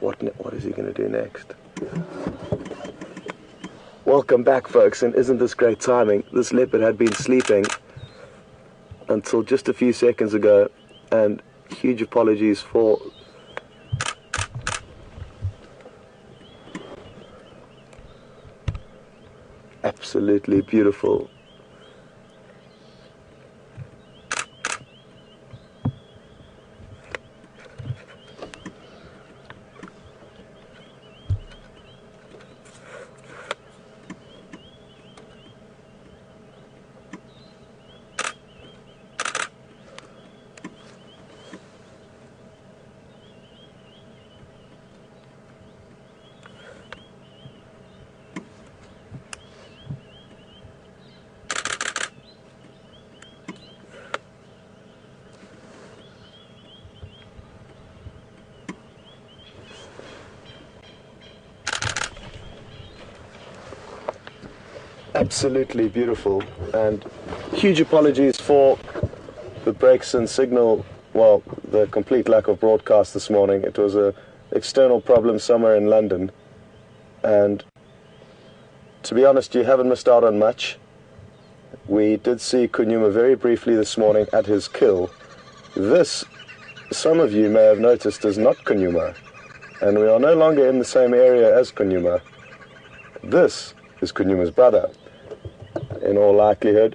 What is he going to do next? Welcome back, folks, and isn't this great timing? This leopard had been sleeping until just a few seconds ago, and huge apologies for absolutely beautiful. Absolutely beautiful, and huge apologies for the breaks in signal, well, the complete lack of broadcast this morning. It was an external problem somewhere in London, and to be honest, you haven't missed out on much. We did see Djuma very briefly this morning at his kill. This, some of you may have noticed, is not Djuma, and we are no longer in the same area as Djuma. This is Djuma's brother, in all likelihood.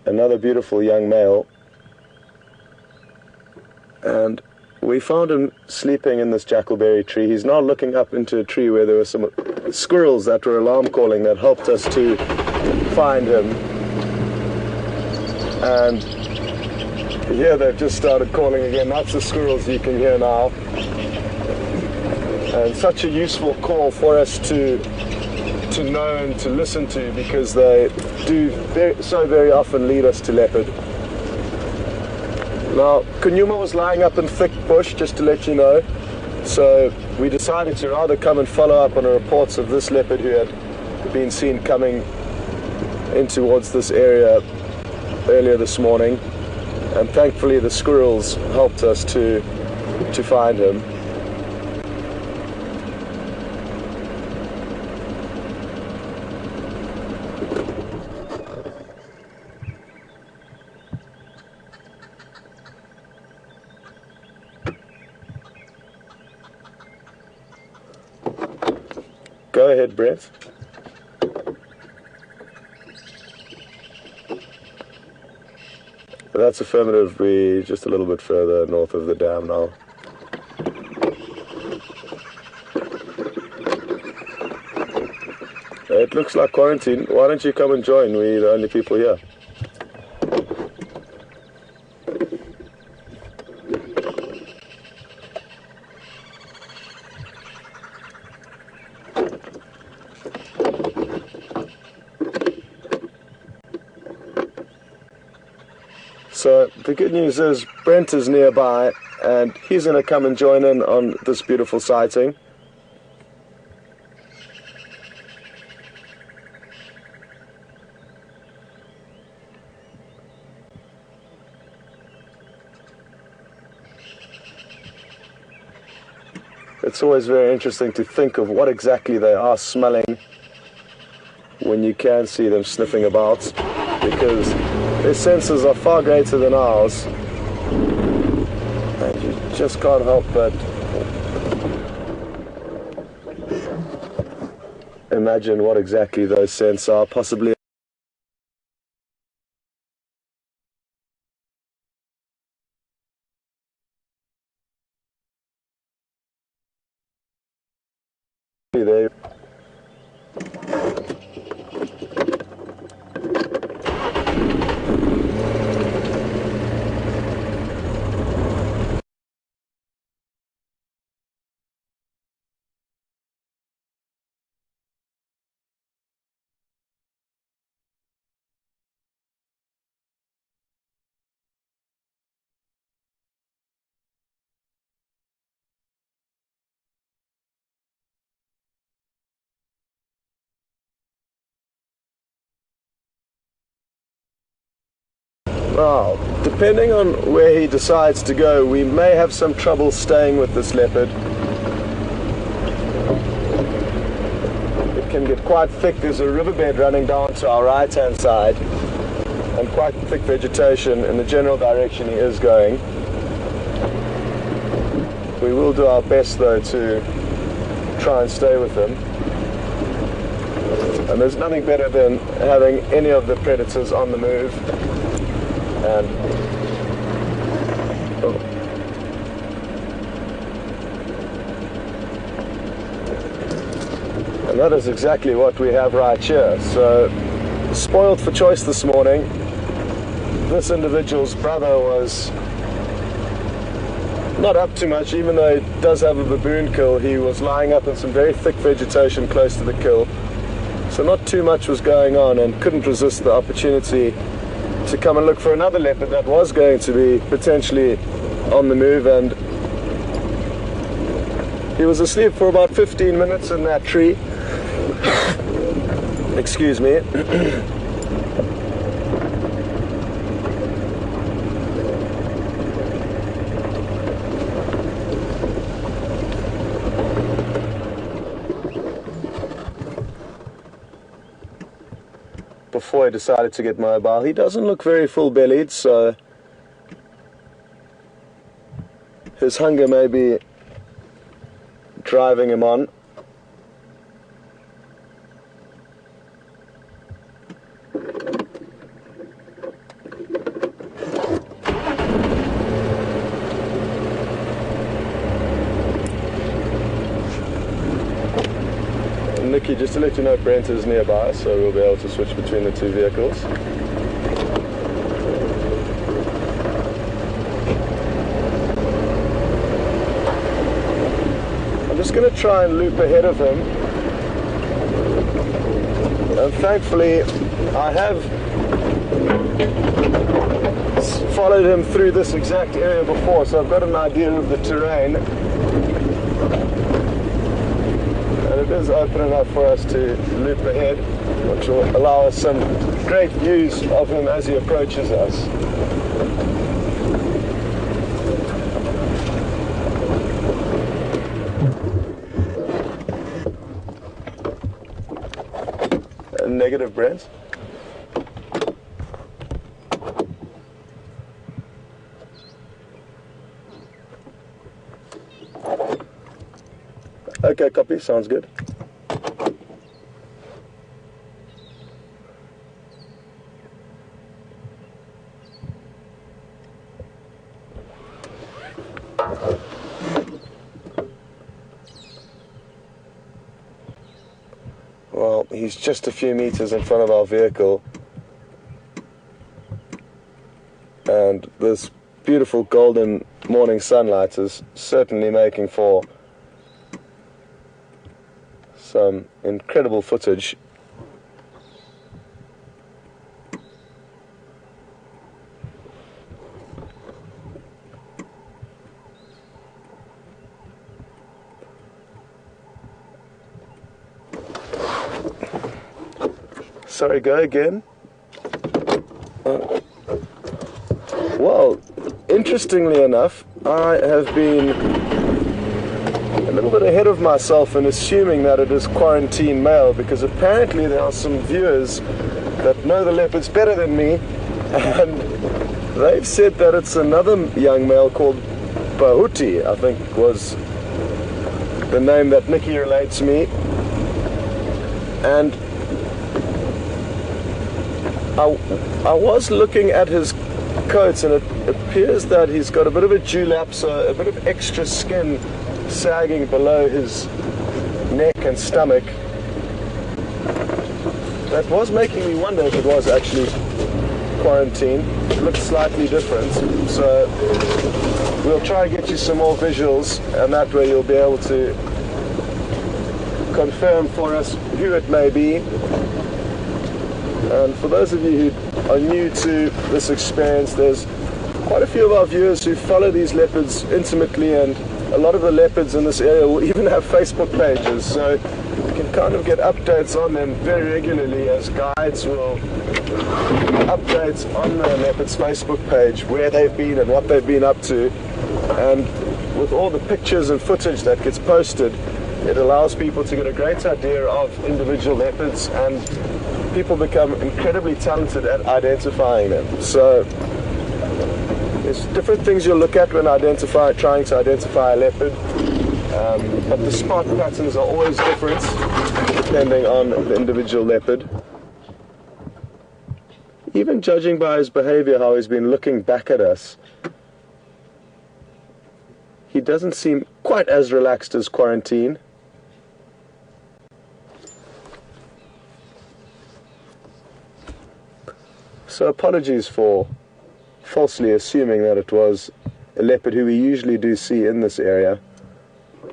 Another beautiful young male, and we found him sleeping in this jackalberry tree. He's now looking up into a tree where there were some squirrels that were alarm calling that helped us to find him. And here they've just started calling again. That's the squirrels you can hear now. And such a useful call for us to know and to listen to, because they do so very often lead us to leopard. Now, Djuma was lying up in thick bush, just to let you know, so we decided to rather come and follow up on the reports of this leopard who had been seen coming in towards this area earlier this morning, and thankfully the squirrels helped us to find him. Go ahead, Brent. That's affirmative. We're just a little bit further north of the dam now. It looks like quarantine. Why don't you come and join? We're the only people here. So the good news is Brent is nearby, and he's going to come and join in on this beautiful sighting. It's always very interesting to think of what exactly they are smelling when you can see them sniffing about, because their senses are far greater than ours, and you just can't help but imagine what exactly those scents are, possibly they Well, depending on where he decides to go, we may have some trouble staying with this leopard. It can get quite thick. There's a riverbed running down to our right-hand side, and quite thick vegetation in the general direction he is going. We will do our best, though, to try and stay with him. And there's nothing better than having any of the predators on the move. And that is exactly what we have right here. So, spoiled for choice this morning. This individual's brother was not up too much, even though he does have a baboon kill. He was lying up in some very thick vegetation close to the kill. So not too much was going on, and couldn't resist the opportunity to come and look for another leopard that was going to be potentially on the move. And he was asleep for about 15 minutes in that tree. Excuse me. Before he decided to get mobile. He doesn't look very full-bellied, so his hunger may be driving him on. Nicky, just to let you know, Brent is nearby, so we'll be able to switch between the two vehicles. I'm just going to try and loop ahead of him. And thankfully, I have followed him through this exact area before, so I've got an idea of the terrain. It is open enough for us to loop ahead, which will allow us some great views of him as he approaches us. Negative, Brent. Okay, copy. Sounds good. Well, he's just a few meters in front of our vehicle, and this beautiful golden morning sunlight is certainly making for some incredible footage. Sorry, go again. Well, interestingly enough, I have been a little bit ahead of myself in assuming that it is quarantine male, because apparently there are some viewers that know the leopards better than me, and they've said that it's another young male called Bhuti, I think was the name that Nicky relayed to me. And I was looking at his coats, and it appears that he's got a bit of a dewlap, so a bit of extra skin sagging below his neck and stomach. That was making me wonder if it was actually quarantine. It looks slightly different, so we'll try and get you some more visuals, and that way you'll be able to confirm for us who it may be. And for those of you who are new to this experience, there's quite a few of our viewers who follow these leopards intimately and a lot of the leopards in this area will even have Facebook pages, so you can kind of get updates on them very regularly, as guides will update on the leopard's Facebook page where they've been and what they've been up to. And with all the pictures and footage that gets posted, it allows people to get a great idea of individual leopards, and people become incredibly talented at identifying them. So there's different things you'll look at when trying to identify a leopard, but the spot patterns are always different depending on the individual leopard. Even judging by his behavior, how he's been looking back at us, he doesn't seem quite as relaxed as Quarantine. So apologies for falsely assuming that it was a leopard who we usually do see in this area.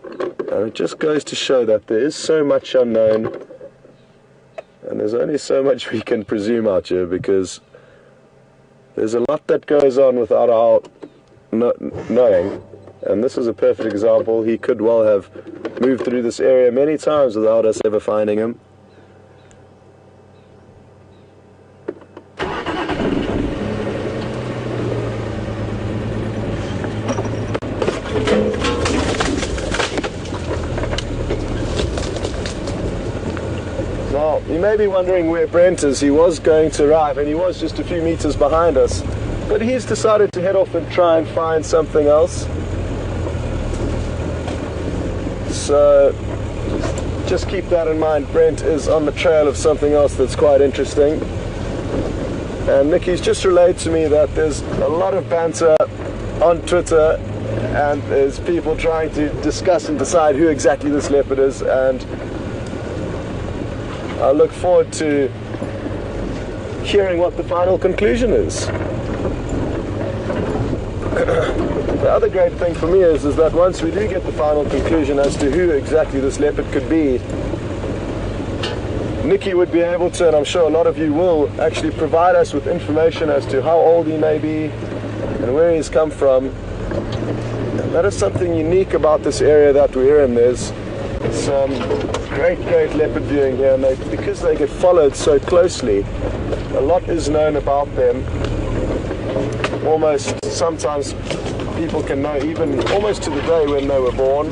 And it just goes to show that there is so much unknown, and there's only so much we can presume out here, because there's a lot that goes on without our knowing. And this is a perfect example. He could well have moved through this area many times without us ever finding him. Now, you may be wondering where Brent is. He was going to arrive, and he was just a few meters behind us, but he's decided to head off and try and find something else. So just keep that in mind. Brent is on the trail of something else that's quite interesting. And Nikki's just relayed to me that there's a lot of banter on Twitter, and there's people trying to discuss and decide who exactly this leopard is, and I look forward to hearing what the final conclusion is. The other great thing for me is that once we do get the final conclusion as to who exactly this leopard could be, Nikki would be able to, and I'm sure a lot of you will, actually provide us with information as to how old he may be and where he's come from. And that is something unique about this area that we're in. There's some great leopard viewing here, and because they get followed so closely, a lot is known about them. Almost sometimes people can know even almost to the day when they were born.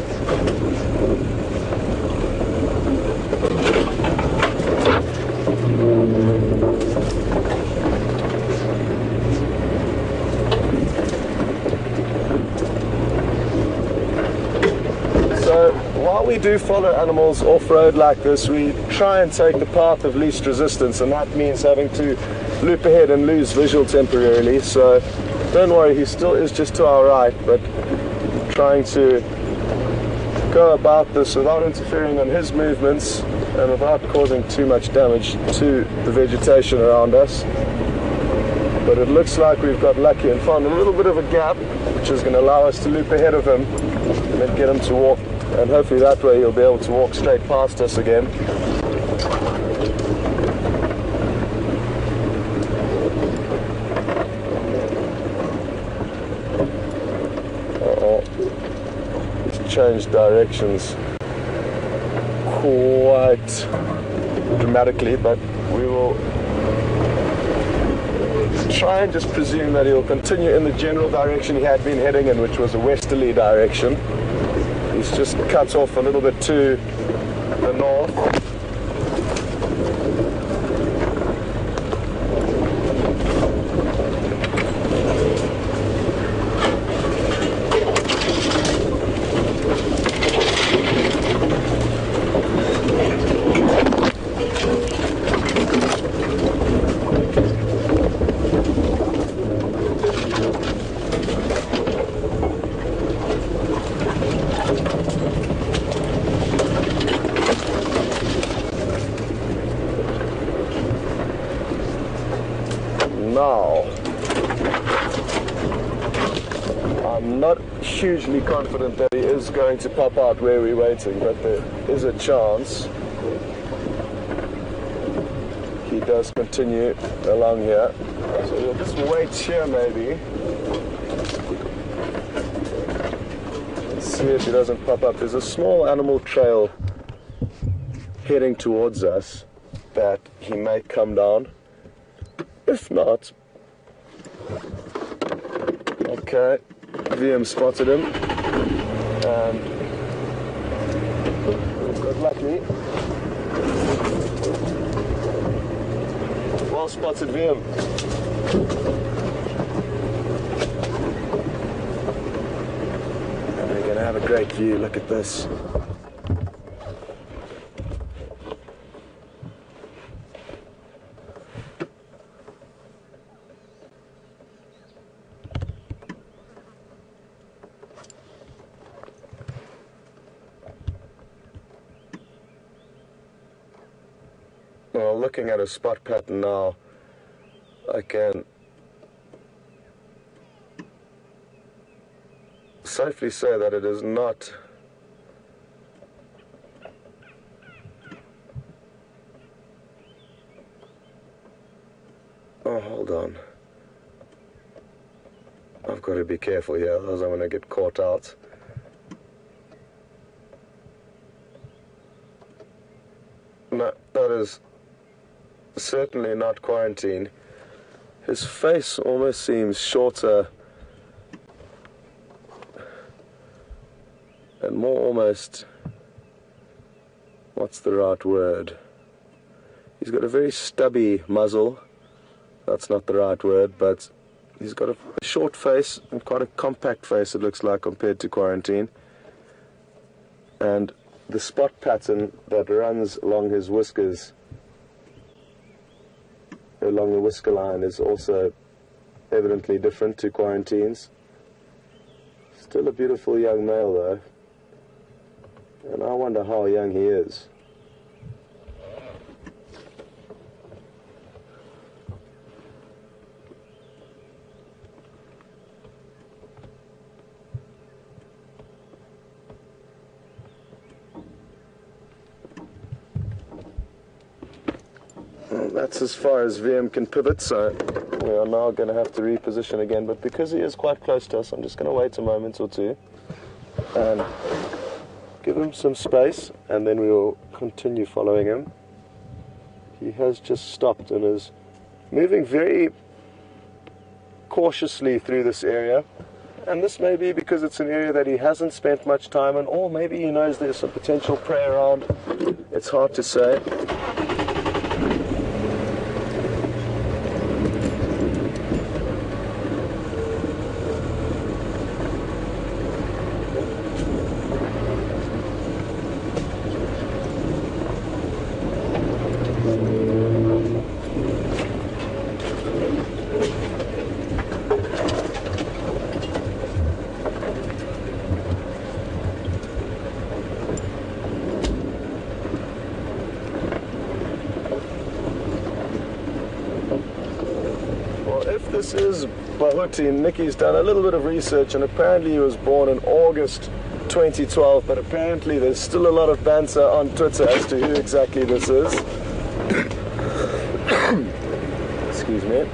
So while we do follow animals off-road like this, we try and take the path of least resistance, and that means having to loop ahead and lose visual temporarily. So don't worry, he still is just to our right, but trying to go about this without interfering on his movements and without causing too much damage to the vegetation around us. But it looks like we've got lucky and found a little bit of a gap, which is going to allow us to loop ahead of him and then get him to walk, and hopefully that way he'll be able to walk straight past us again. Changed directions quite dramatically, but we will try and just presume that he'll continue in the general direction he had been heading in, which was a westerly direction. He's just cut off a little bit to the north. Now, I'm not hugely confident that he is going to pop out where we're waiting, but there is a chance he does continue along here. So we'll just wait here maybe. Let's see see if he doesn't pop up. There's a small animal trail heading towards us that he may come down. If not, okay, VM spotted him, and we got lucky. Well spotted, VM. And we're going to have a great view. Look at this. Well, looking at a spot pattern now, I can safely say that it is not hold on. I've got to be careful here, otherwise I'm going to get caught out. No, that is certainly not quarantine. His face almost seems shorter and more almost, what's the right word? He's got a very stubby muzzle. That's not the right word, but he's got a short face and quite a compact face, it looks like, compared to quarantine. And the spot pattern that runs along his whiskers, along the whisker line, is also evidently different to quarantine's. Still a beautiful young male though, and I wonder how young he is. That's as far as VM can pivot, so we are now going to have to reposition again. But because he is quite close to us, I'm just going to wait a moment or two and give him some space, and then we will continue following him. He has just stopped and is moving very cautiously through this area. And this may be because it's an area that he hasn't spent much time in, or maybe he knows there's some potential prey around. It's hard to say. This is Bhuti. Nikki's done a little bit of research, and apparently he was born in August 2012, but apparently there's still a lot of banter on Twitter as to who exactly this is. Excuse me.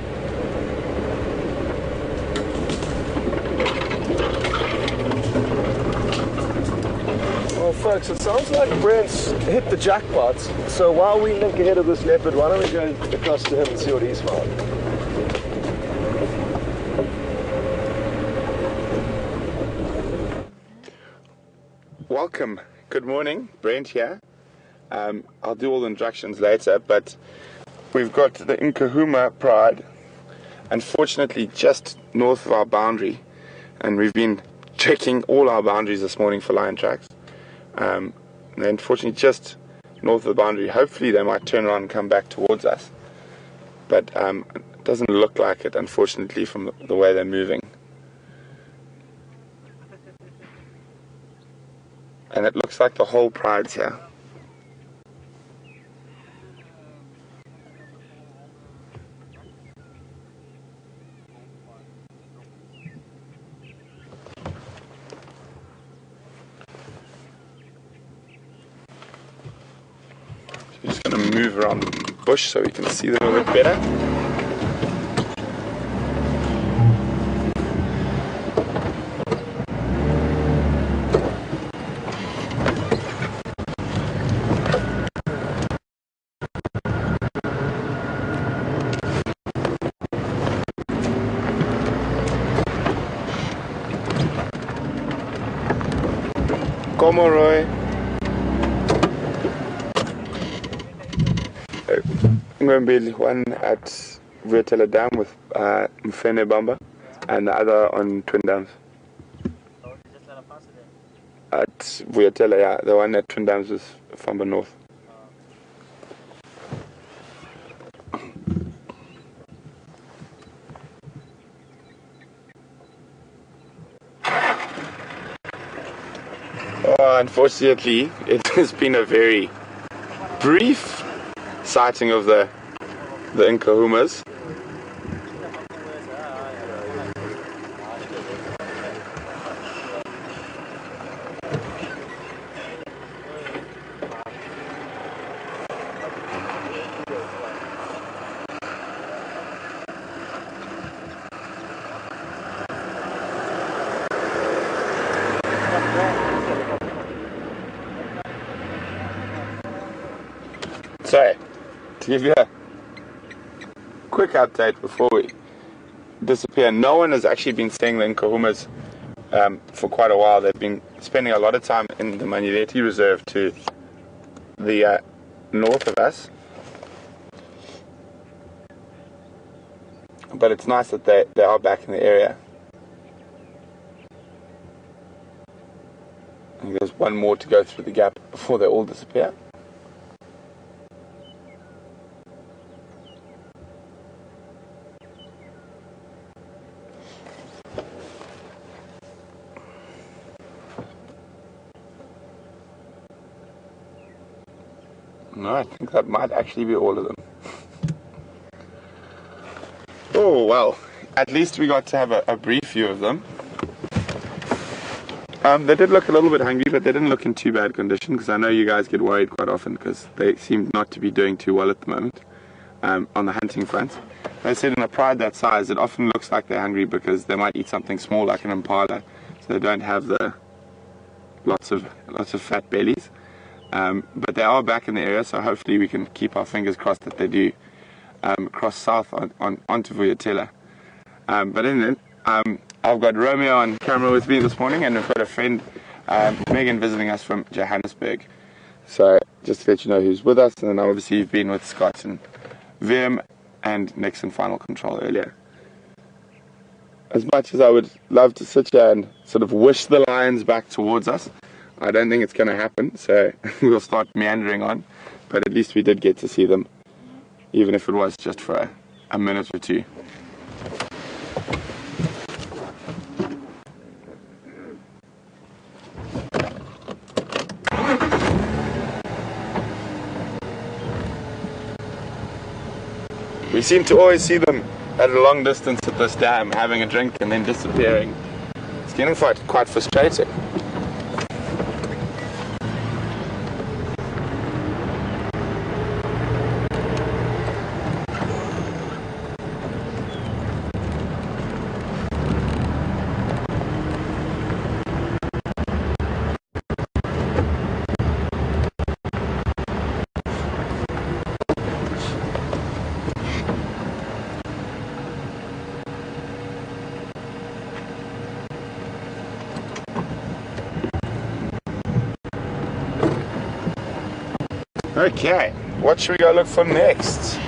Well, folks, it sounds like Brent's hit the jackpot, so while we link ahead of this leopard, why don't we go across to him and see what he's found. Welcome. Good morning. Brent here. I'll do all the instructions later, but we've got the Nkahuma Pride, unfortunately just north of our boundary, and we've been checking all our boundaries this morning for lion tracks. And unfortunately just north of the boundary. Hopefully they might turn around and come back towards us, but it doesn't look like it, unfortunately, from the way they're moving. And it looks like the whole pride's here. I'm just going to move around the bush so we can see them a bit better. Pomoroy. Ngwembili, one at Vuyatela Dam with Mfene Bamba, and the other on Twin Dams. At Vuyatela, yeah, the one at Twin Dams is Famba North. Unfortunately, it has been a very brief sighting of the Nkahumas. So, to give you a quick update before we disappear, no one has actually been seeing the Nkahumas for quite a while. They've been spending a lot of time in the Manyeleti Reserve to the north of us. But it's nice that they are back in the area. I think there's one more to go through the gap before they all disappear. No, I think that might actually be all of them. Oh, well, at least we got to have a brief view of them. They did look a little bit hungry, but they didn't look in too bad condition, because I know you guys get worried quite often because they seem not to be doing too well at the moment on the hunting front. They said in a pride that size, it often looks like they're hungry because they might eat something small like an impala, so they don't have the lots of fat bellies. But they are back in the area, so hopefully we can keep our fingers crossed that they do cross south onto Vuyatela. But anyway, I've got Romeo on camera with me this morning, and we've got a friend, Megan, visiting us from Johannesburg. So just to let you know who's with us, and then obviously you've been with Scott and Vim and Nixon Final Control earlier. As much as I would love to sit here and sort of wish the lions back towards us, I don't think it's going to happen, so we'll start meandering on. But at least we did get to see them, even if it was just for a minute or two. We seem to always see them at a long distance at this dam, having a drink and then disappearing. It's getting quite frustrating. Okay, what should we go look for next?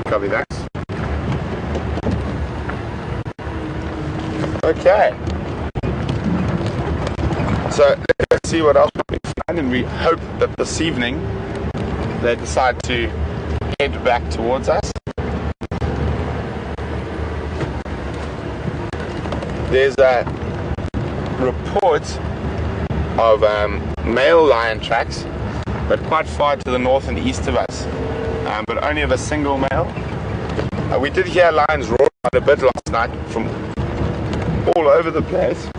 Copy that. Okay, so let's see what else we can find, and we hope that this evening they decide to head back towards us. There's a report of male lion tracks, but quite far to the north and east of us, but only of a single male. We did hear lions roar quite a bit last night from all over the place.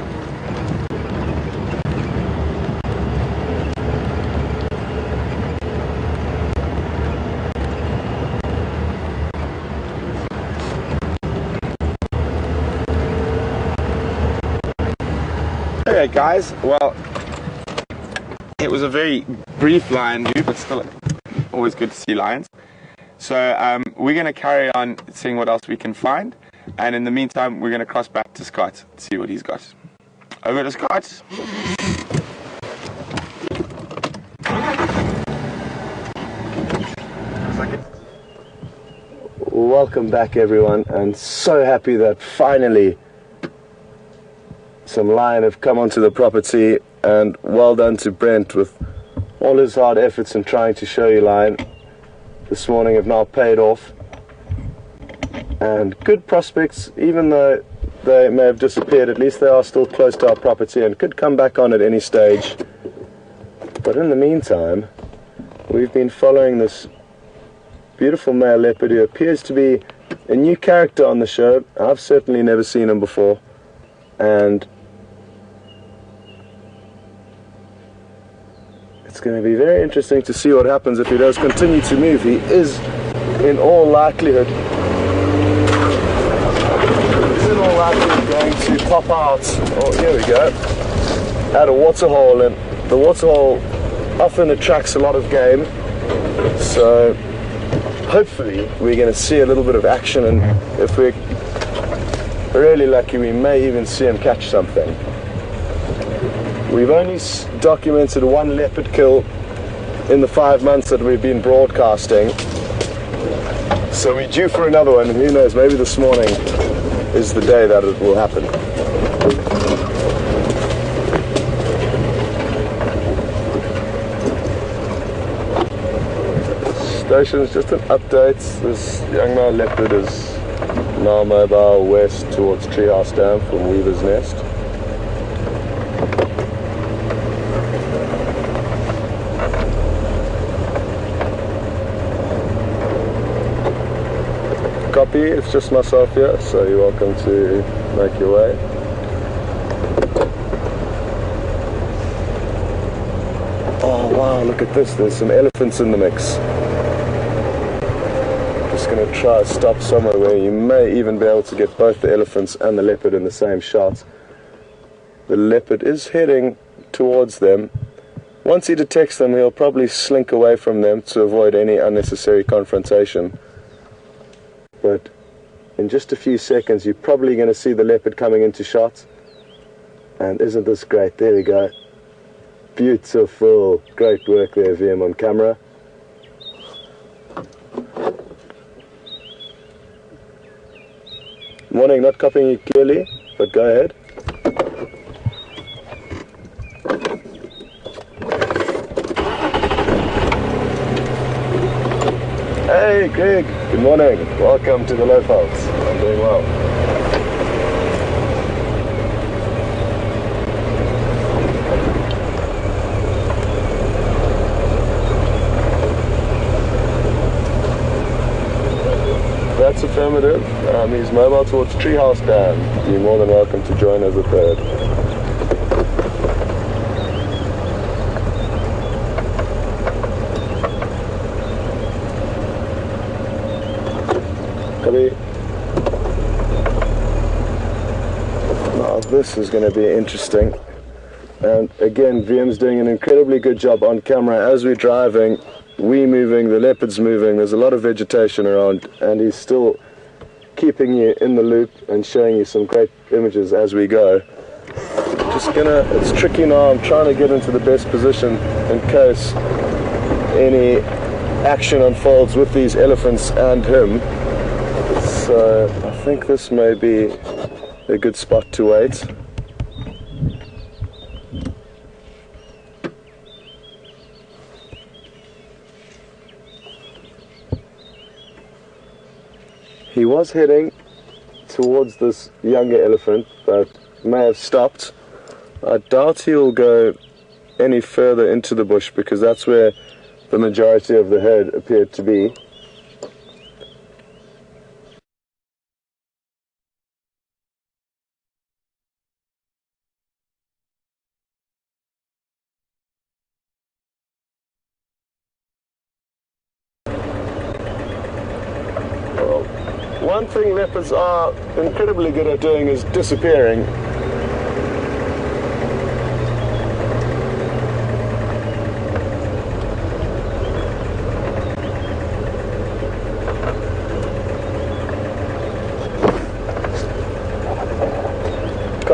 Okay, guys. Well, it was a very brief lion view, but still always good to see lions. So we're going to carry on seeing what else we can find. And in the meantime, we're going to cross back to Scott to see what he's got. Over to Scott. Welcome back, everyone, and so happy that finally some lion have come onto the property, and well done to Brent with all his hard efforts in trying to show you lion this morning have now paid off, and good prospects. Even though they may have disappeared, at least they are still close to our property and could come back on at any stage. But in the meantime, we've been following this beautiful male leopard who appears to be a new character on the show. I've certainly never seen him before, and it's going to be very interesting to see what happens if he does continue to move. He is in all likelihood going to pop out. Oh, here we go, at a waterhole, and the waterhole often attracts a lot of game, so hopefully we're going to see a little bit of action, and if we're really lucky we may even see him catch something. We've only documented one leopard kill in the 5 months that we've been broadcasting, so we're due for another one, and who knows, maybe this morning is the day that it will happen. Stations, just an update. This young male leopard is now mobile west towards Treehouse Dam from Weaver's Nest. Copy, it's just myself here, so you're welcome to make your way. Oh wow, look at this, there's some elephants in the mix. Just going to try to stop somewhere where you may even be able to get both the elephants and the leopard in the same shot. The leopard is heading towards them. Once he detects them, he'll probably slink away from them to avoid any unnecessary confrontation. But in just a few seconds, you're probably going to see the leopard coming into shot. And isn't this great? There we go. Beautiful. Great work there, VM, on camera. Morning, not copying you clearly, but go ahead. Hey Greg, good morning. Welcome to the Lowvelds. I'm doing well. That's affirmative. He's mobile towards Treehouse Dam. You're more than welcome to join as a third. Now this is going to be interesting, and again VM's doing an incredibly good job on camera. As we're driving, we moving, the leopard's moving, there's a lot of vegetation around, and he's still keeping you in the loop and showing you some great images as we go. It's tricky now, I'm trying to get into the best position in case any action unfolds with these elephants and him. So I think this may be a good spot to wait. He was heading towards this younger elephant, but may have stopped. I doubt he'll go any further into the bush because that's where the majority of the herd appeared to be. One thing leopards are incredibly good at doing is disappearing.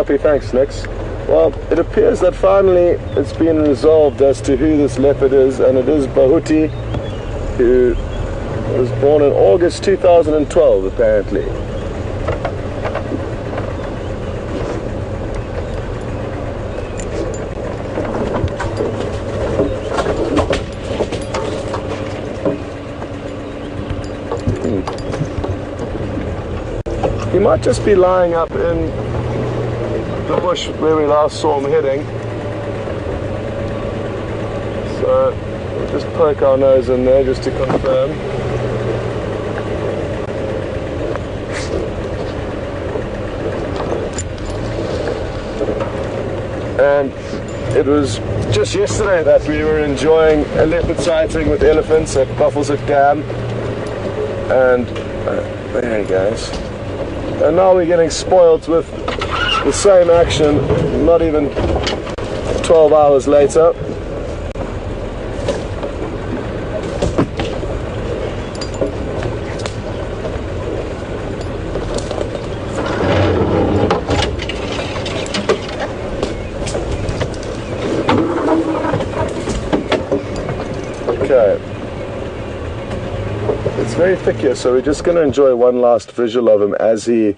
Copy, thanks, Nix. Well, it appears that finally it's been resolved as to who this leopard is, and it is Bhuti, who was born in August 2012, apparently. He might just be lying up in the bush where we last saw him heading. So we'll just poke our nose in there just to confirm. And it was just yesterday that we were enjoying a leopard sighting with elephants at Buffelshoek Dam. And there he goes. And now we're getting spoiled with the same action, not even 12 hours later. Okay. It's very thick here, so we're just going to enjoy one last visual of him as he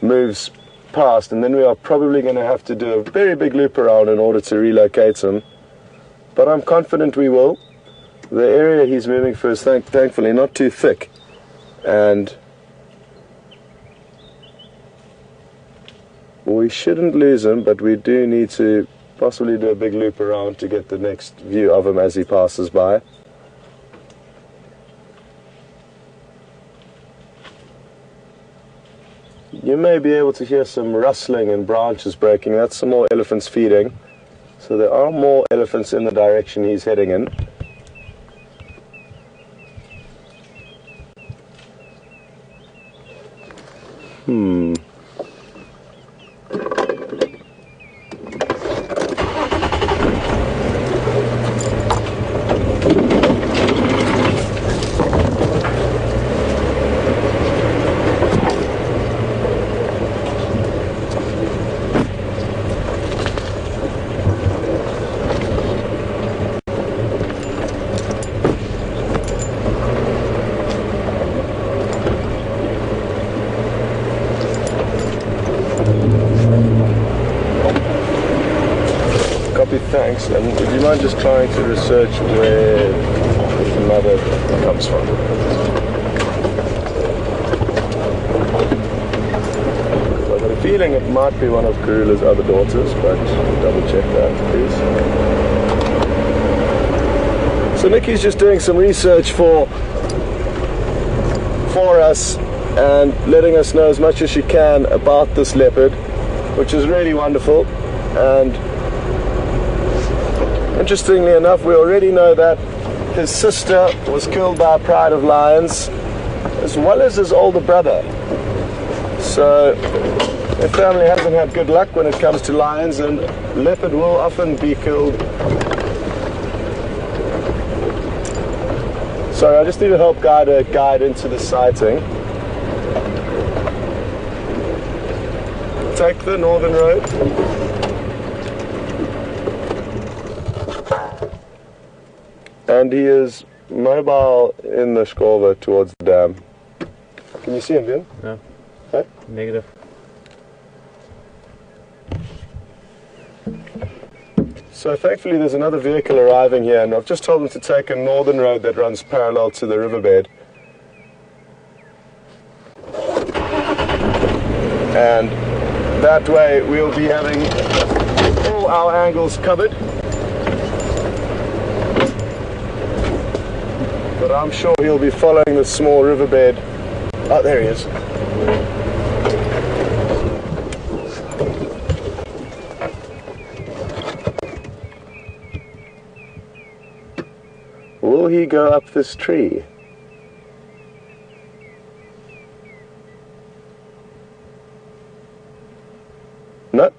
moves past, and then we are probably going to have to do a very big loop around in order to relocate him. But I'm confident we will. The area he's moving through is thankfully not too thick, and we shouldn't lose him, but we do need to possibly do a big loop around to get the next view of him as he passes by. You may be able to hear some rustling and branches breaking. That's some more elephants feeding. So there are more elephants in the direction he's heading in. Thanks, and would you mind just trying to research where the mother comes from? I've got a feeling it might be one of Karula's other daughters, but double check that, please. So Nikki's just doing some research for us and letting us know as much as she can about this leopard, which is really wonderful. And interestingly enough, we already know that his sister was killed by a pride of lions, as well as his older brother. So their family hasn't had good luck when it comes to lions, and leopard will often be killed. Sorry, I just need to help guide a guide into the sighting. Take the northern road. And he is mobile in the Skova towards the dam. Can you see him, Vin? No. Huh? Negative. So thankfully there's another vehicle arriving here, and I've just told them to take a northern road that runs parallel to the riverbed. And that way we'll be having all our angles covered. But I'm sure he'll be following the small riverbed. Oh, there he is. Will he go up this tree? No.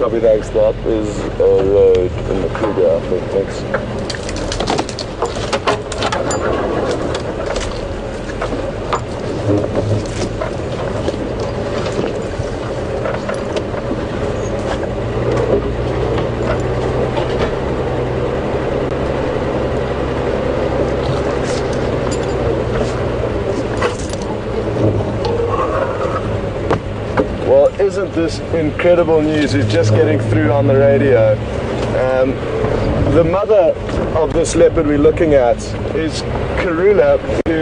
Copy, thanks. That is a road in the Kruger, I think. Thanks. Well, isn't this incredible news? We're just getting through on the radio. The mother of this leopard we're looking at is Karula, who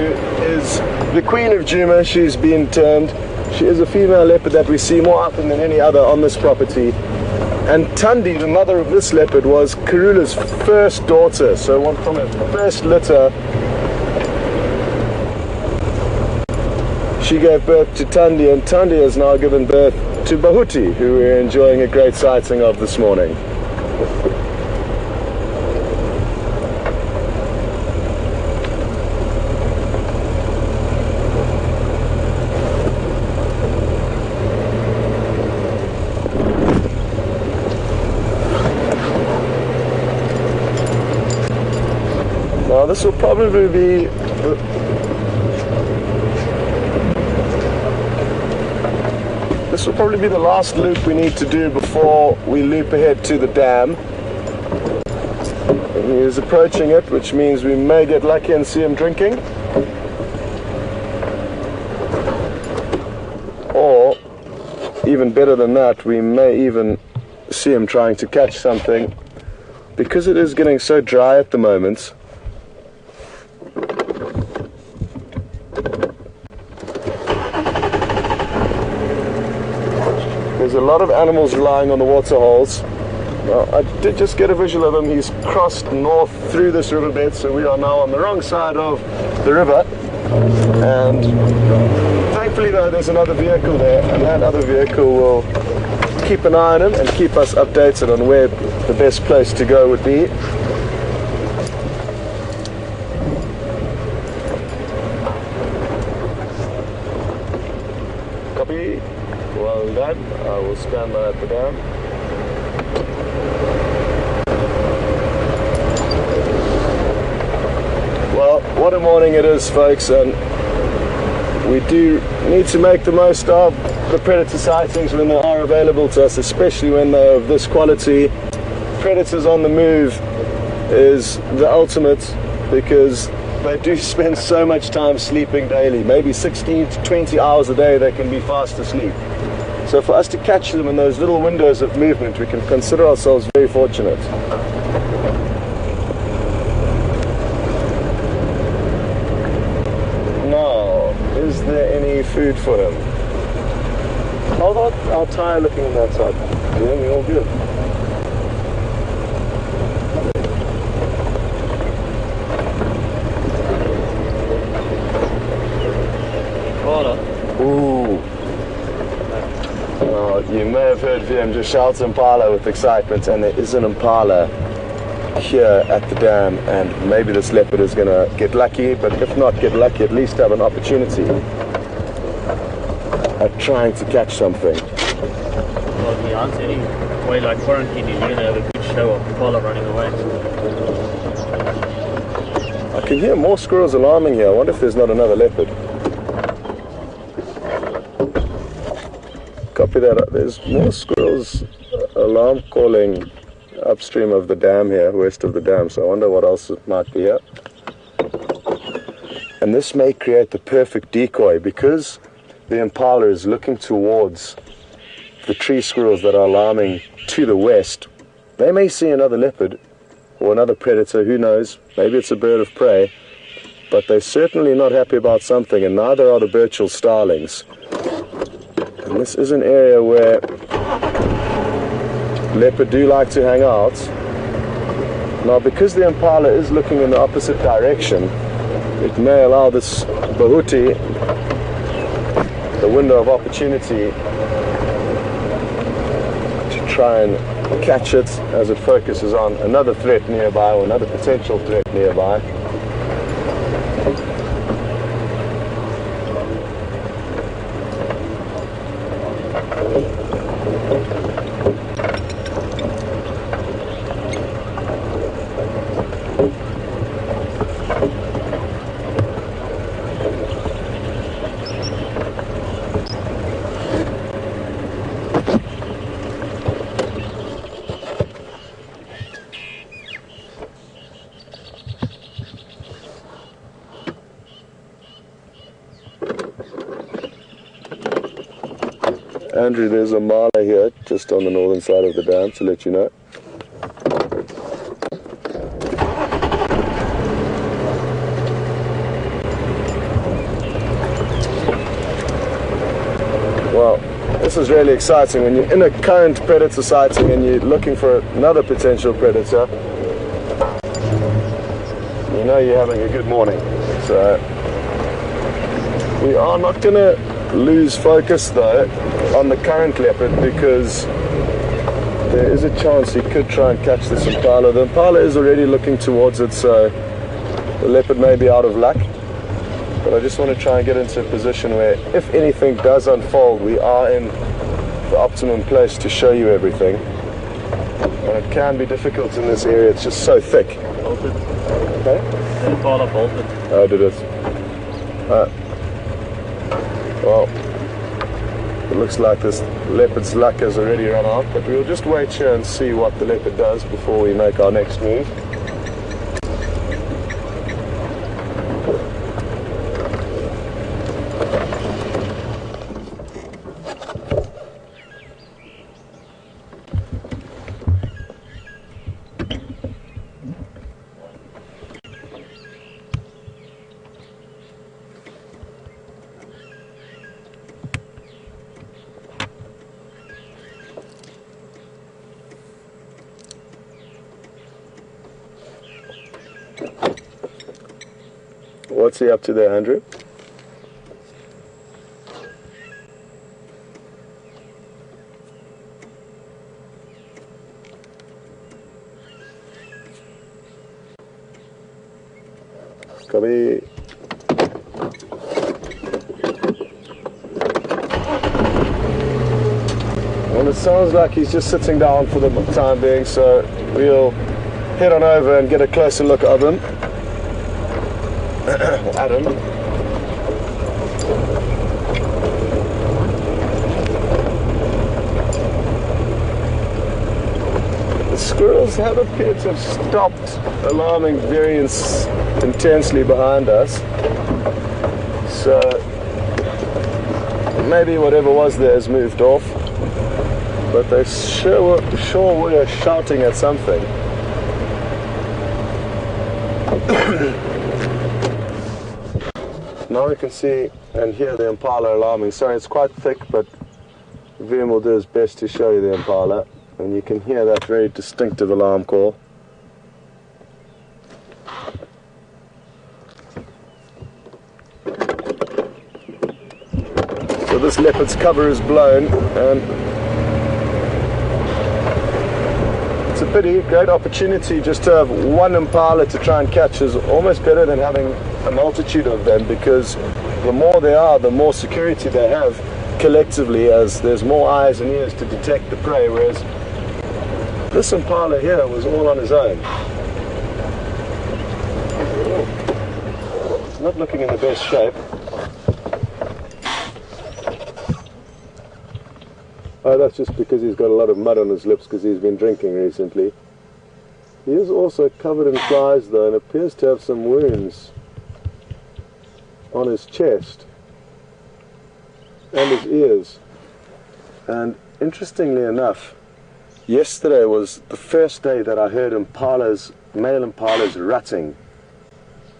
is the queen of Djuma. She's been termed. She is a female leopard that we see more often than any other on this property. And Tandi, the mother of this leopard, was Karula's first daughter. So one from her first litter. She gave birth to Tandi, and Tandi has now given birth to Bhuti, who we're enjoying a great sighting of this morning. Now this will probably be the last loop we need to do before we loop ahead to the dam. And he is approaching it, which means we may get lucky and see him drinking. Or, even better than that, we may even see him trying to catch something. Because it is getting so dry at the moment, there's a lot of animals relying on the water holes. Well, I did just get a visual of him. He's crossed north through this riverbed, so we are now on the wrong side of the river. And thankfully though, there's another vehicle there, and that other vehicle will keep an eye on him and keep us updated on where the best place to go would be. Copy. Well done. I will stand by at the dam. Well, what a morning it is, folks, and we do need to make the most of the predator sightings when they are available to us, especially when they're of this quality. Predators on the move is the ultimate, because they do spend so much time sleeping daily. Maybe 16 to 20 hours a day they can be fast asleep. So for us to catch them in those little windows of movement, we can consider ourselves very fortunate. Now, is there any food for him? How about our tire looking on that side? Yeah, we're all good. Ooh. You may have heard VM just shout impala with excitement, and there is an impala here at the dam, and maybe this leopard is going to get lucky, but if not get lucky, at least have an opportunity at trying to catch something. Well, the answer anyway, like quarantine, you're going to have a good show of impala running away. I can hear more squirrels alarming here. I wonder if there's not another leopard. Copy that. There's more squirrels alarm calling upstream of the dam here, west of the dam, so I wonder what else it might be here. And this may create the perfect decoy, because the impala is looking towards the tree squirrels that are alarming to the west. They may see another leopard or another predator, who knows, maybe it's a bird of prey, but they're certainly not happy about something, and neither are the Birchall starlings. And this is an area where leopard do like to hang out. Now, because the impala is looking in the opposite direction, it may allow this Bhuti the window of opportunity to try and catch it as it focuses on another threat nearby, or another potential threat nearby. Andrew, there's a marla here, just on the northern side of the dam, to let you know. Well, this is really exciting. When you're in a current predator sighting and you're looking for another potential predator, you know you're having a good morning. So we are not going to lose focus though on the current leopard, because there is a chance he could try and catch this impala. The impala is already looking towards it, so the leopard may be out of luck. But I just want to try and get into a position where if anything does unfold, we are in the optimum place to show you everything. And it can be difficult in this area, it's just so thick. Bolted. Okay? The impala bolted. Oh, did it? Well, it looks like this leopard's luck has already run out, but we'll just wait here and see what the leopard does before we make our next move. What's he up to there, Andrew? Copy. Well, it sounds like he's just sitting down for the time being, so we'll head on over and get a closer look of him. Adam. The squirrels have appeared to have stopped alarming very intensely behind us. So maybe whatever was there has moved off. But they sure were shouting at something. Now we can see and hear the impala alarming. Sorry, it's quite thick, but Vim will do his best to show you the impala. And you can hear that very distinctive alarm call. So this leopard's cover is blown, and it's a pity. Great opportunity just to have one impala to try and catch is almost better than having a multitude of them, because the more they are, the more security they have collectively, as there's more eyes and ears to detect the prey, whereas this impala here was all on his own. Not looking in the best shape. Oh, that's just because he's got a lot of mud on his lips because he's been drinking recently. He is also covered in flies though, and appears to have some wounds on his chest and his ears. And interestingly enough, yesterday was the first day that I heard male impalas rutting.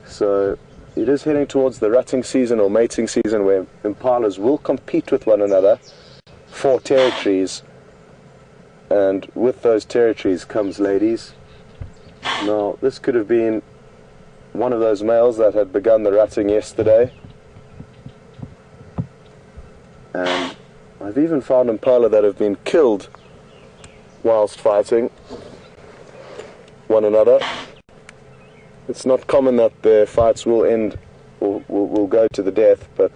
So it is heading towards the rutting season or mating season, where impalas will compete with one another for territories, and with those territories comes ladies. Now this could have been one of those males that had begun the rutting yesterday, and I've even found impala that have been killed whilst fighting one another. It's not common that their fights will end or will go to the death, but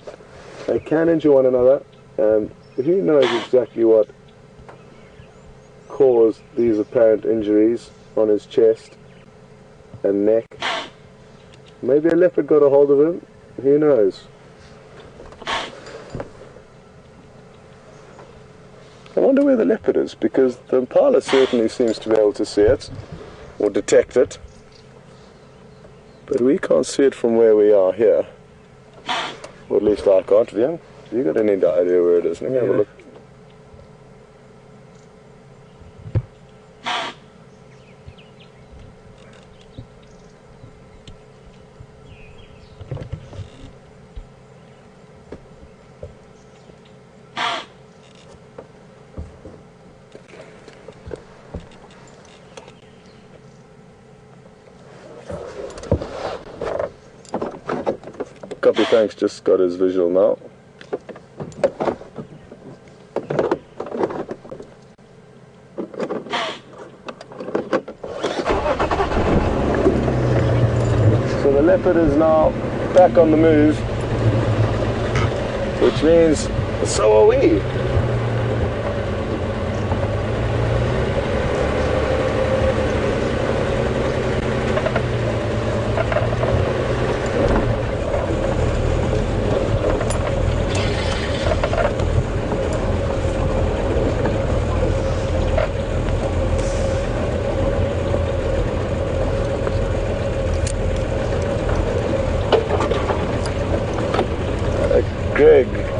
they can injure one another, and who knows exactly what caused these apparent injuries on his chest and neck. Maybe a leopard got a hold of him, who knows. I wonder where the leopard is, because the impala certainly seems to be able to see it or detect it, but we can't see it from where we are here, or at least I can't. Have you got any idea where it is? Let me have a look. Copy, thanks. Just got his visual now. So the leopard is now back on the move, which means so are we.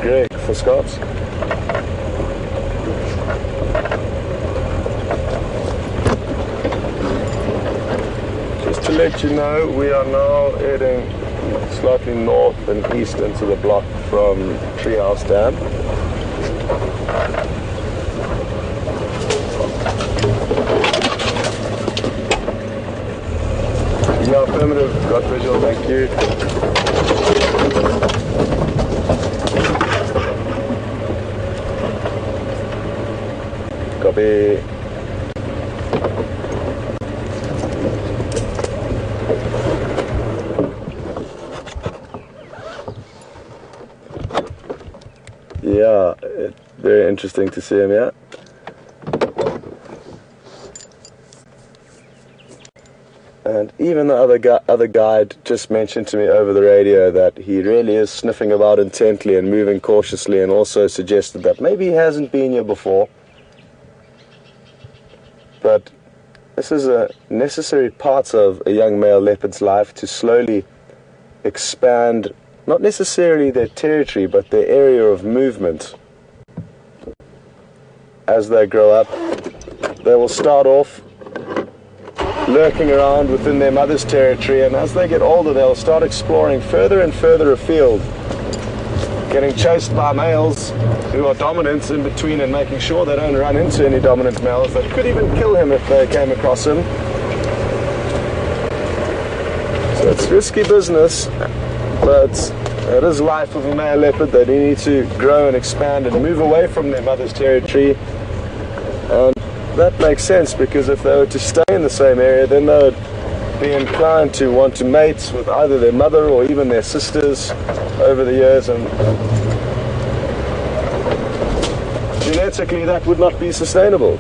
Greg for Scots. Just to let you know, we are now heading slightly north and east into the block from Treehouse Dam. Yeah, affirmative, got visual, thank you. Copy. Yeah, very interesting to see him, yeah. And even the other guide just mentioned to me over the radio that he really is sniffing about intently and moving cautiously, and also suggested that maybe he hasn't been here before. But this is a necessary part of a young male leopard's life, to slowly expand, not necessarily their territory, but their area of movement. As they grow up, they will start off lurking around within their mother's territory, and as they get older, they'll start exploring further and further afield, getting chased by males who are dominant in between, and making sure they don't run into any dominant males that could even kill him if they came across him. So it's risky business, but it is life of a male leopard. They do need to grow and expand and move away from their mother's territory, and that makes sense, because if they were to stay in the same area, then they would be inclined to want to mate with either their mother or even their sisters over the years, and genetically that would not be sustainable.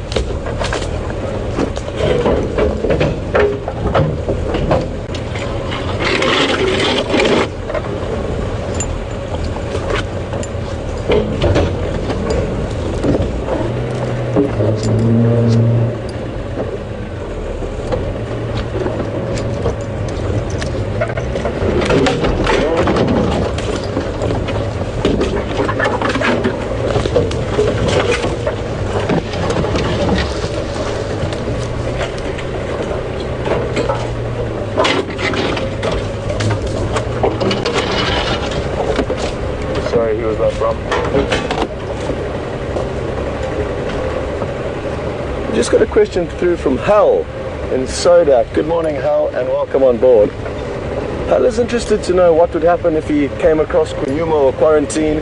Sorry, who was that from? Just got a question through from Hal in Sodak. Good morning, Hal, and welcome on board. Hal is interested to know what would happen if he came across Djuma or Quarantine,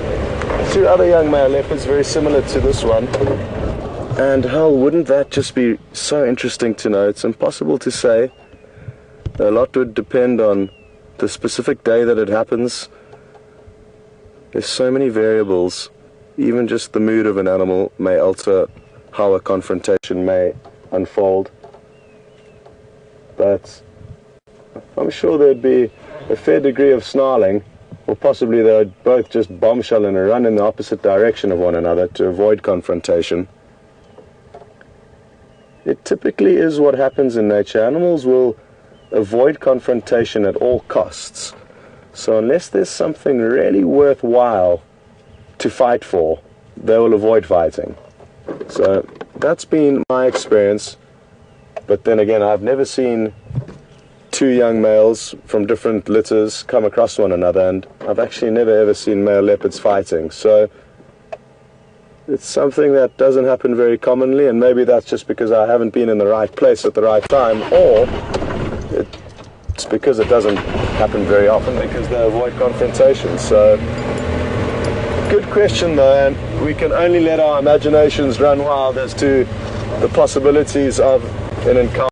two other young male leopards very similar to this one. And Hal, wouldn't that just be so interesting to know? It's impossible to say. A lot would depend on the specific day that it happens. There's so many variables. Even just the mood of an animal may alter how a confrontation may unfold. But I'm sure there'd be a fair degree of snarling, or possibly they would both just bombshell and run in the opposite direction of one another to avoid confrontation. It typically is what happens in nature. Animals will avoid confrontation at all costs. So unless there's something really worthwhile to fight for, they will avoid fighting. So that's been my experience. But then again, I've never seen two young males from different litters come across one another, and I've actually never ever seen male leopards fighting. So it's something that doesn't happen very commonly, and maybe that's just because I haven't been in the right place at the right time, or it's because it doesn't happen very often because they avoid confrontation. So, good question though, and we can only let our imaginations run wild as to the possibilities of an encounter.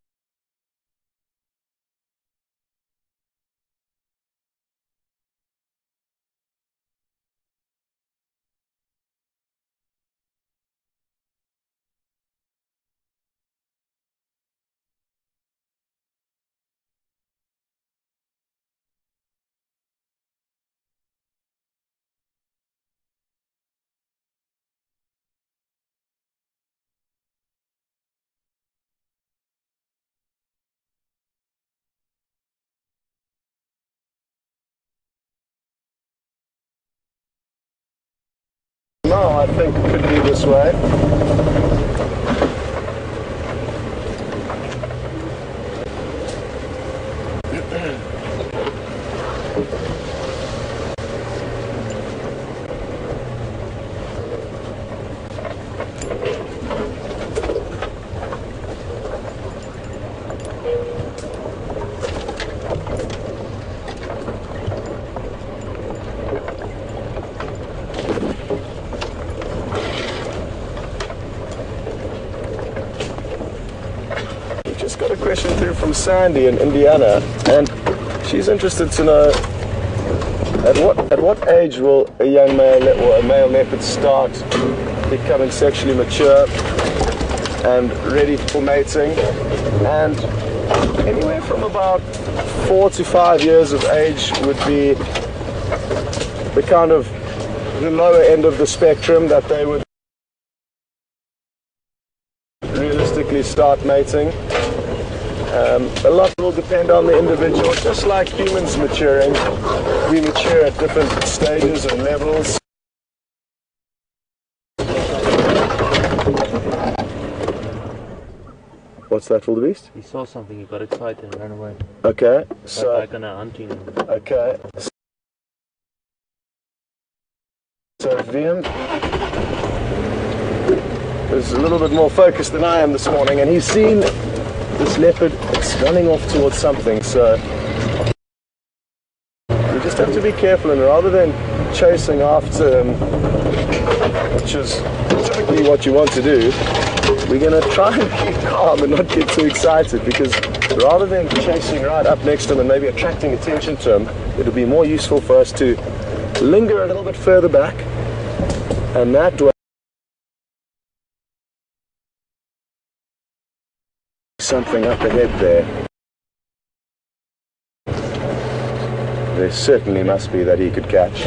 No, I think it could be this way. Just got a question through from Sandy in Indiana, and she's interested to know at what age will a young male or a male leopard start becoming sexually mature and ready for mating, and anywhere from about 4 to 5 years of age would be the kind of the lower end of the spectrum that they would realistically start mating. A lot will depend on the individual, just like humans maturing. We mature at different stages and levels. What's that, wildebeest? He saw something, he got excited and ran away. Okay, so... Like on a hunting. Okay. So Liam is a little bit more focused than I am this morning, and he's seen this leopard. It's running off towards something, so we just have to be careful, and rather than chasing after him, which is typically what you want to do, we're going to try and keep calm and not get too excited, because rather than chasing right up next to him and maybe attracting attention to him, it'll be more useful for us to linger a little bit further back, and that way something up ahead there. There certainly must be that he could catch.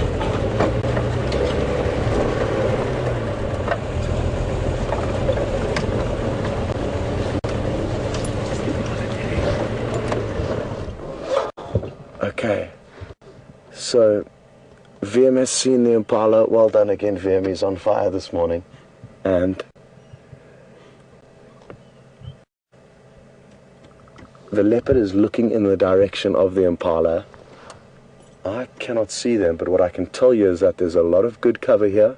Okay, so VM has seen the impala. Well done again, VM. He's on fire this morning. And the leopard is looking in the direction of the impala. I cannot see them, but what I can tell you is that there's a lot of good cover here.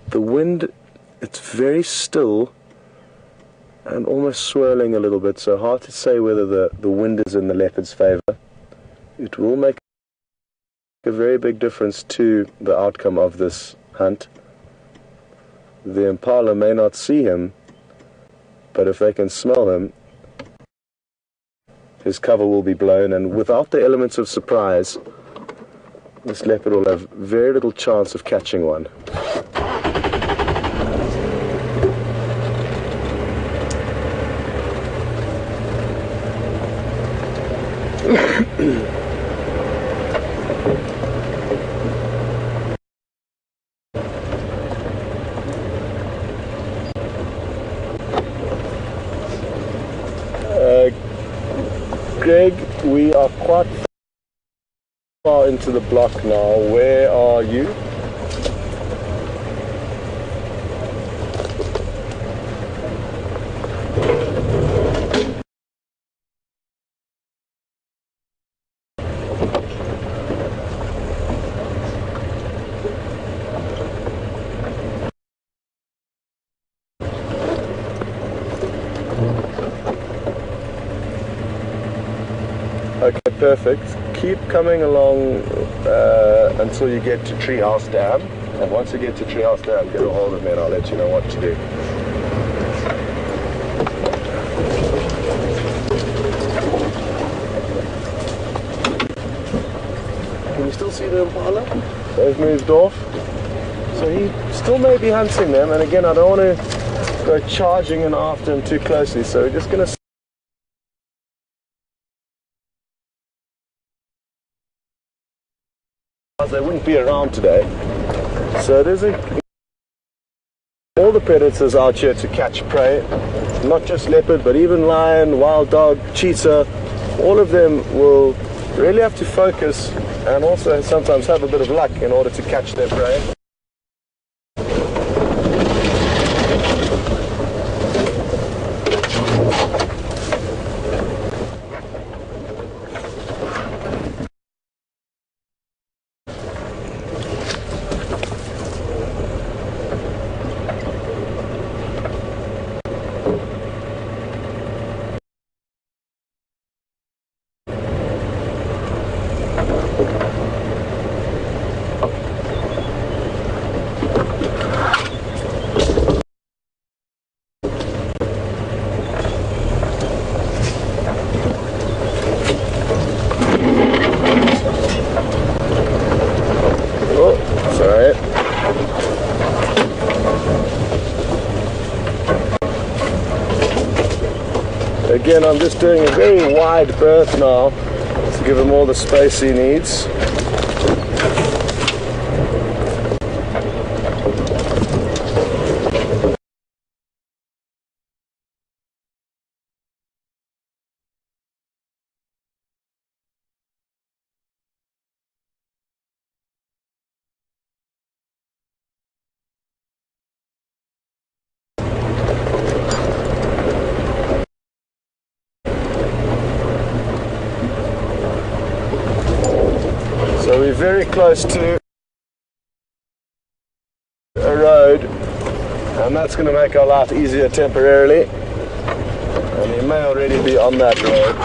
The wind, it's very still and almost swirling a little bit, so hard to say whether the wind is in the leopard's favor. It will make a very big difference to the outcome of this hunt. The impala may not see him, but if they can smell him, his cover will be blown, and without the elements of surprise, this leopard will have very little chance of catching one. Greg, we are quite far into the block now. Where are you? perfect. Keep coming along until you get to Treehouse Dam. And once you get to Treehouse Dam, get a hold of me and I'll let you know what to do. Can you still see the impala? They've moved off. So he still may be hunting them. And again, I don't want to go charging in after him too closely. So we're just going to... They wouldn't be around today. So there's all the predators out here to catch prey, not just leopard, but even lion, wild dog, cheetah. All of them will really have to focus and also sometimes have a bit of luck in order to catch their prey. Again, I'm just doing a very wide berth now to give him all the space he needs. So we're very close to a road, and that's going to make our life easier temporarily. And he may already be on that road.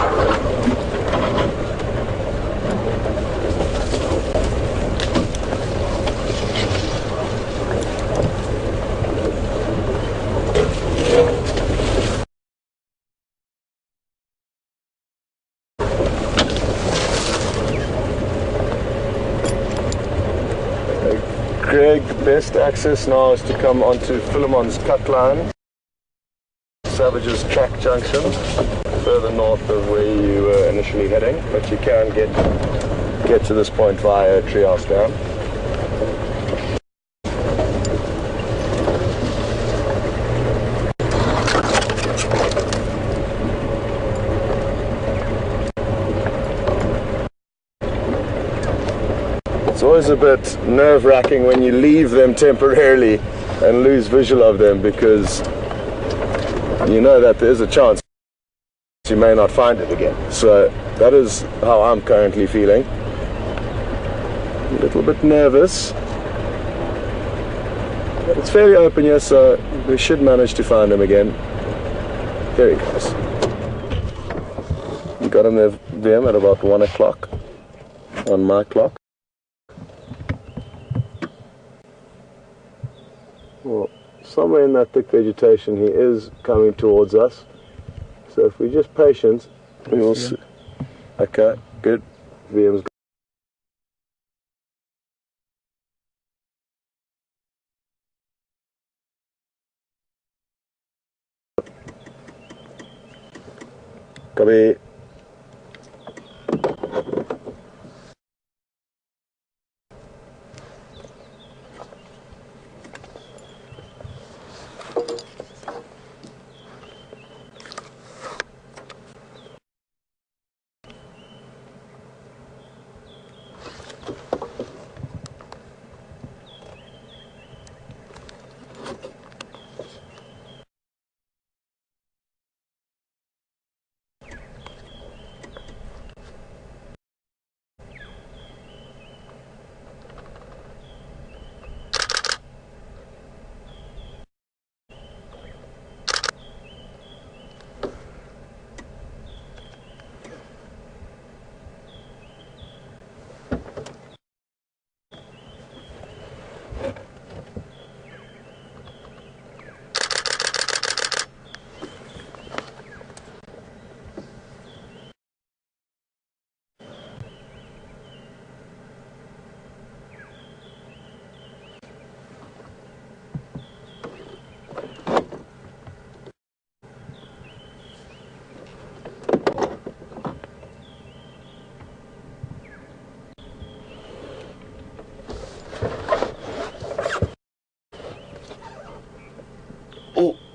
Greg, best access now is to come onto Philemon's cut line, Savage's track junction, further north of where you were initially heading, but you can get to this point via Treehouse Dam. It's always a bit nerve-wracking when you leave them temporarily and lose visual of them, because you know that there's a chance you may not find it again. So that is how I'm currently feeling. A little bit nervous. But it's fairly open here, so we should manage to find him again. There he goes. You got him there, VM, at about 1 o'clock on my clock. Well, somewhere in that thick vegetation he is coming towards us. So if we're just patient, we will see. Okay, good. VM's copy.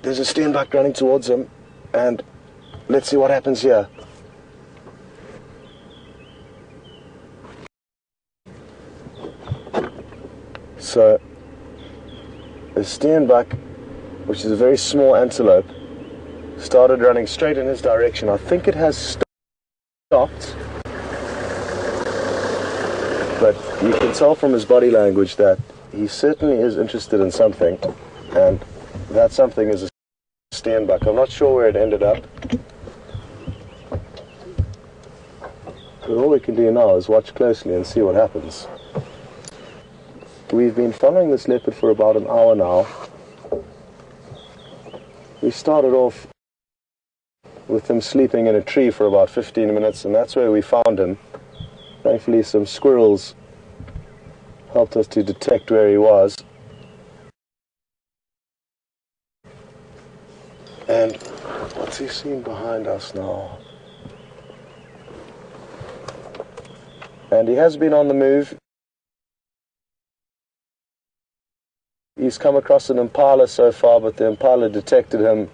there's a steenbuck running towards him, and let's see what happens here. So, a steenbuck, which is a very small antelope, started running straight in his direction. I think it has stopped, but you can tell from his body language that he certainly is interested in something, and that something is a steenbuck. I'm not sure where it ended up, but all we can do now is watch closely and see what happens. We've been following this leopard for about an hour now. We started off with him sleeping in a tree for about 15 minutes, and that's where we found him. Thankfully, some squirrels helped us to detect where he was. And what's he seen behind us now? And he has been on the move. He's come across an impala so far, but the impala detected him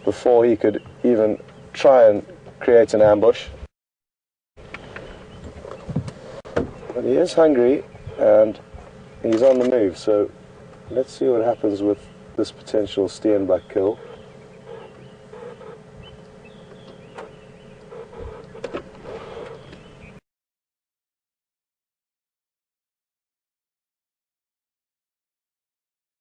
before he could even try and create an ambush. But he is hungry and he's on the move, so let's see what happens with this potential steenbuck kill.